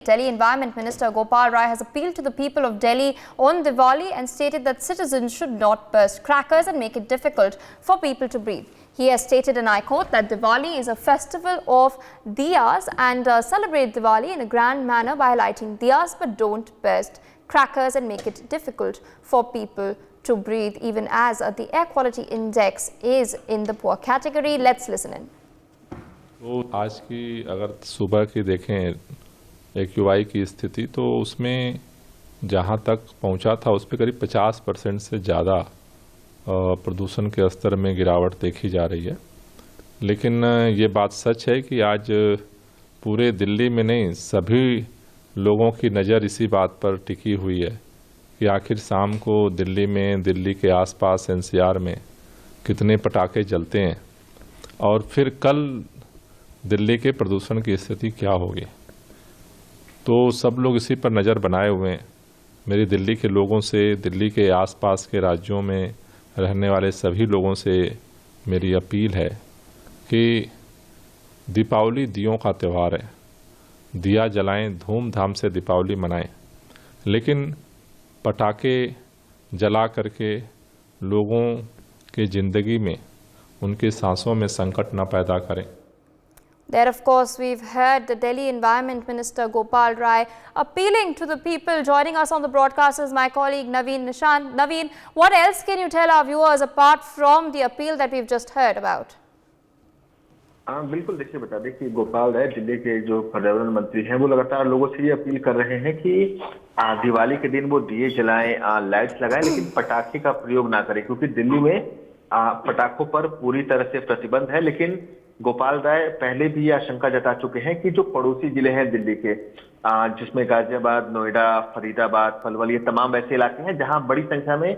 Delhi Environment Minister Gopal Rai has appealed to the people of Delhi on Diwali and stated that citizens should not burst crackers and make it difficult for people to breathe. He has stated, and I quote, that Diwali is a festival of diyas and celebrate Diwali in a grand manner by lighting diyas, but don't burst crackers and make it difficult for people to breathe, even as the air quality index is in the poor category. Let's listen in. तो आज की अगर सुबह की देखें AQI की स्थिति, तो उसमें जहां तक पहुंचा था उस पर करीब 50% से ज़्यादा प्रदूषण के स्तर में गिरावट देखी जा रही है। लेकिन ये बात सच है कि आज पूरे दिल्ली में नहीं, सभी लोगों की नज़र इसी बात पर टिकी हुई है कि आखिर शाम को दिल्ली में, दिल्ली के आसपास NCR में कितने पटाखे जलते हैं और फिर कल दिल्ली के प्रदूषण की स्थिति क्या होगी। तो सब लोग इसी पर नज़र बनाए हुए हैं। मेरी दिल्ली के लोगों से, दिल्ली के आसपास के राज्यों में रहने वाले सभी लोगों से मेरी अपील है कि दीपावली दियों का त्यौहार है, दिया जलाएं, धूमधाम से दीपावली मनाएं, लेकिन पटाखे जला करके लोगों की ज़िंदगी में, उनकी सांसों में संकट न पैदा करें। There, of course, we've heard the Delhi Environment Minister Gopal Rai appealing to the people. Joining us on the broadcast is my colleague Naveen Nishant. Naveen, what else can you tell our viewers apart from the appeal that we've just heard about? बिल्कुल, देखिए बता दें कि गोपाल राय दिल्ली के जो पर्यावरण मंत्री हैं वो लगातार लोगों से ये अपील कर रहे हैं कि दिवाली के दिन वो दिए जलाएं, लाइट्स लगाएं, लेकिन पटाखे का प्रयोग ना करें, क्योंकि दिल्ली में पटाखों पर पूरी तरह से प्रतिबंध है। लेकिन गोपाल राय पहले भी ये आशंका जता चुके हैं कि जो पड़ोसी जिले हैं दिल्ली के, जिसमें गाजियाबाद, नोएडा, फरीदाबाद, पलवल, ये तमाम ऐसे इलाके हैं जहां बड़ी संख्या में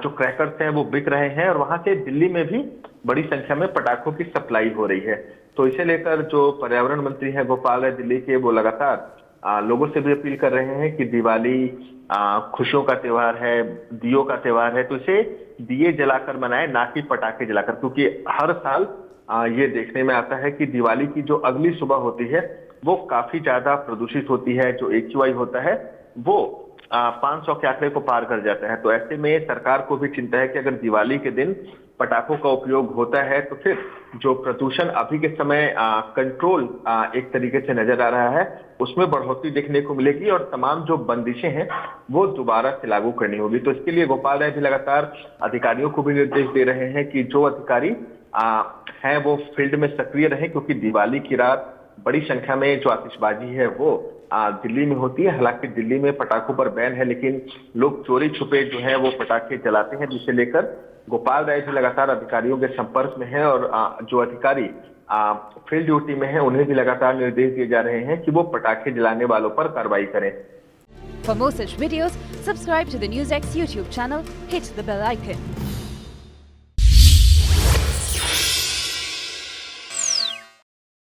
जो क्रैकर्स हैं वो बिक रहे हैं और वहां से दिल्ली में भी बड़ी संख्या में पटाखों की सप्लाई हो रही है। तो इसे लेकर जो पर्यावरण मंत्री हैं गोपाल राय दिल्ली के, वो लगातार लोगों से भी अपील कर रहे हैं कि दिवाली खुशियों का त्योहार है, दियों का त्योहार है, तो इसे दिए जलाकर मनाएं, ना कि पटाखे जलाकर, क्योंकि हर साल ये देखने में आता है कि दिवाली की जो अगली सुबह होती है वो काफी ज्यादा प्रदूषित होती है। जो AQI होता है वो 500 के आंकड़े को पार कर जाता है। तो ऐसे में सरकार को भी चिंता है कि अगर दिवाली के दिन पटाखों का उपयोग होता है तो फिर जो प्रदूषण अभी के समय कंट्रोल एक तरीके से नजर आ रहा है उसमें बढ़ोतरी देखने को मिलेगी और तमाम जो बंदिशें हैं वो दोबारा से लागू करनी होगी। तो इसके लिए गोपाल राय भी लगातार अधिकारियों को भी निर्देश दे रहे हैं कि जो अधिकारी हैं वो फील्ड में सक्रिय रहें, क्योंकि दिवाली की रात बड़ी संख्या में जो आतिशबाजी है वो दिल्ली में होती है। हालांकि दिल्ली में पटाखों पर बैन है, लेकिन लोग चोरी छुपे जो है वो पटाखे जलाते हैं, जिसे लेकर गोपाल राय भी लगातार अधिकारियों के संपर्क में है और जो अधिकारी फील्ड ड्यूटी में है उन्हें भी लगातार निर्देश दिए जा रहे हैं कि वो पटाखे जलाने वालों पर कार्रवाई करें। For more such videos, subscribe to the NewsX YouTube channel, hit the bell icon.